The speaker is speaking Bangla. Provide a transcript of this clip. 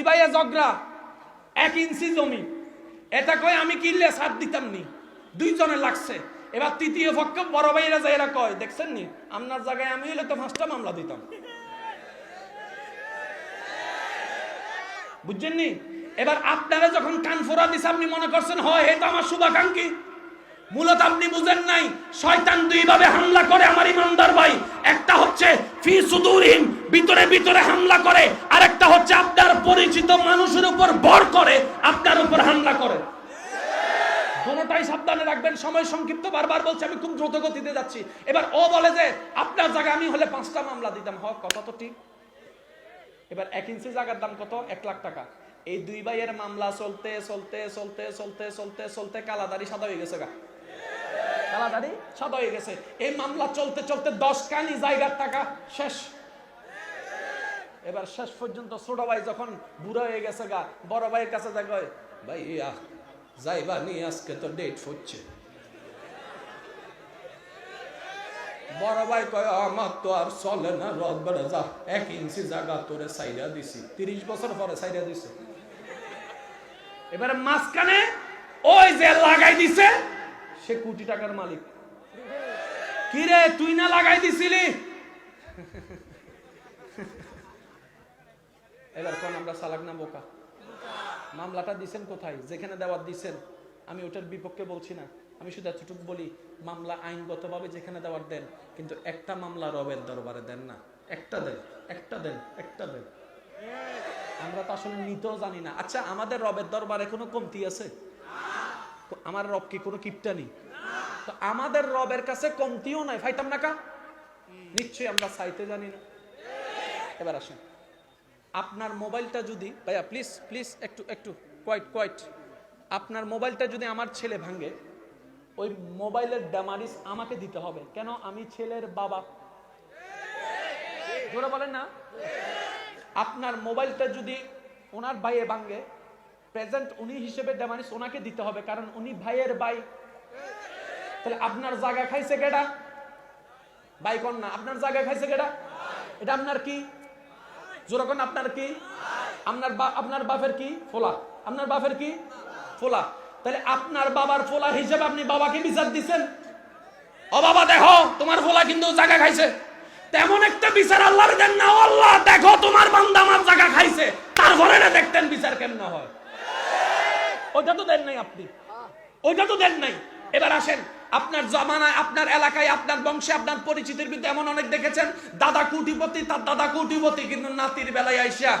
ভাইয়ে ঝগড়া, 1 ইঞ্চি জমি, এটা কয় আমি কিনলে ছাড় দিতাম নি, 2 জনে লাগছে। এবার তৃতীয় পক্ষ বড় ভাইয়েরা যায়, এরা কয় দেখছেন নি আপনার জায়গায় আমি হলে তো 5টা মামলা দিতাম। বুঝছেন নি? এবার আপনারা যখন কান ফোড়া দিছে আপনি মনে করছেন হয় এটা আমার শুভাকাঙ্ক্ষী, মূলত আপনি বুঝেন নাই শয়তান 2 ভাবে হামলা করে আমার ইমানদার ভাই। একটা হচ্ছে ফি সুদুরহিম, ভিতরে ভিতরে হামলা করে, আর একটা হচ্ছে আপনার পরিচিত মানুষের উপর ভর করে আপনার উপর হামলা করে। দুটোটাই সাবধানে রাখবেন। সময় সংক্ষিপ্ত, বারবার বলছি আমি খুব দ্রুত গতিতে যাচ্ছি। এবার ও বলে যে আপনার জায়গায় আমি হলে 5টা মামলা দিতাম। হক কথা তো ঠিক। এবার 1 ইঞ্চি জায়গার দাম কত? 1 লাখ টাকা। এই 2 ভাইয়ের মামলা চলতে চলতে চলতে চলতে চলতে চলতে কালাদারি সাদা হয়ে গেছে গা, কালাদারি সাদা হয়ে গেছে। এই মামলা চলতে চলতে 10 কানি জায়গার টাকা শেষ। এবার শেষ পর্যন্ত ছোট ভাই যখন বুড়া হয়ে গেছে গা, বড় ভাইয়ের কাছে যায়, ভাই যাইবা নি আজকে তো ডেট হচ্ছে। বড় ভাই কয় আমার তো আর চলে না, রদ বেড়ে যা, 1 ইঞ্চি জায়গা তোরে সাইডা দিছি, 30 বছর পরে সাইডা দিছে। এবারে মাঝখানে ওই যে লাগাই দিছে সে কোটি টাকার মালিক। কি রে তুই না লাগাই দিছিলি? এবার কোন আমরা চালাক না বোকা? মামলাটা দিছেন কোথায়? যেখানে দেওয়ার দিছেন, আমি ওটার বিপক্ষে বলছি না, আমি শুধু এতটুকু বলি মামলা আইনগতভাবে যেখানে দেওয়ার দেন, কিন্তু একটা মামলা রবের দরবারে দেন না। একটা দেন, একটা দেন, একটা দেন। আমরা তো আসলে নিতেও জানি না। আচ্ছা আমাদের রবের দরবারে কোনো কমতি আছে? আমার রব কি কোনো কিপটা নেই? তো আমাদের রবের কাছে কমতিও নাই, ফাইতাম না কা? নিশ্চয়ই আমরা চাইতে জানি না। এবার আসেন, আপনার মোবাইলটা যদি, ভাইয়া প্লিজ প্লিজ একটু একটু কোয়াইট, আপনার মোবাইলটা যদি আমার ছেলে ভাঙে, ওই মোবাইলের ড্যামারিজ আমাকে দিতে হবে। কেন? আমি ছেলের বাবা। জোরে বলেন না। আপনার মোবাইলটা যদি ওনার ভাইয়ে ভাঙে, প্রেজেন্ট উনি হিসেবে ড্যামারিজ ওনাকে দিতে হবে, কারণ উনি ভাইয়ের ভাই। তাহলে আপনার জায়গা খাইছে কেডা? ভাই কোন না, আপনার জায়গা খাইছে কেডা? এটা আপনার কি? জোরে কোন আপনার কি? আপনার বাপের কি? ফোলা। আপনার বাপের কি? ফোলা। তাহলে আপনার বাবার ফোলা হিসেবে আপনি বাবাকে বিচার দিচ্ছেন। ও বাবা দেখো তোমার ফোলা কিন্তু জায়গা খাইছে, তেমন একটা বিচার আল্লাহর দেন না। আল্লাহ দেখো তোমার বান্দা আমার জায়গা খাইছে, তারপরে না দেখতেন বিচার কেমন হয়। ওইটা তো দেন নাই আপনি, ওইটা তো দেন নাই। এবার আসেন, আপনার জমানায়, আপনার এলাকায়, আপনার বংশে, আপনার পরিচিতির ভিতরে এমন অনেক দেখেছেন দাদা কোটিপতি, তার দাদা কোটিপতি, কিন্তু নাতির বেলায় আইসা